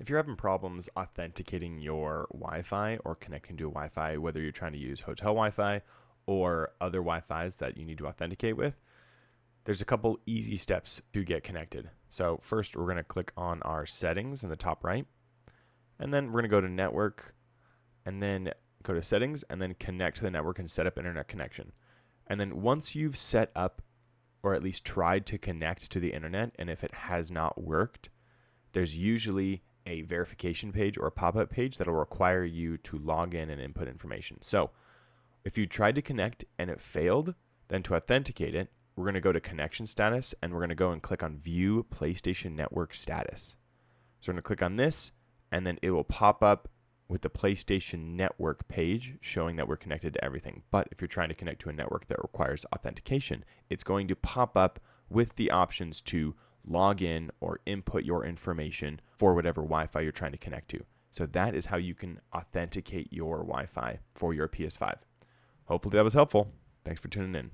If you're having problems authenticating your Wi-Fi or connecting to a Wi-Fi, whether you're trying to use hotel Wi-Fi or other Wi-Fis that you need to authenticate with, there's a couple easy steps to get connected. So first, we're going to click on our settings in the top right, and then we're going to go to network, and then go to settings, and then connect to the network and set up internet connection. And then once you've set up or at least tried to connect to the internet, and if it has not worked, there's usually a verification page or a pop-up page that will require you to log in and input information. So if you tried to connect and it failed, then to authenticate it, we're going to go to connection status, and we're going to go and click on view PlayStation Network status. So we're going to click on this, and then it will pop up with the PlayStation Network page showing that we're connected to everything. But if you're trying to connect to a network that requires authentication, it's going to pop up with the options to log in or input your information for whatever Wi-Fi you're trying to connect to. So that is how you can authenticate your Wi-Fi for your PS5. Hopefully that was helpful. Thanks for tuning in.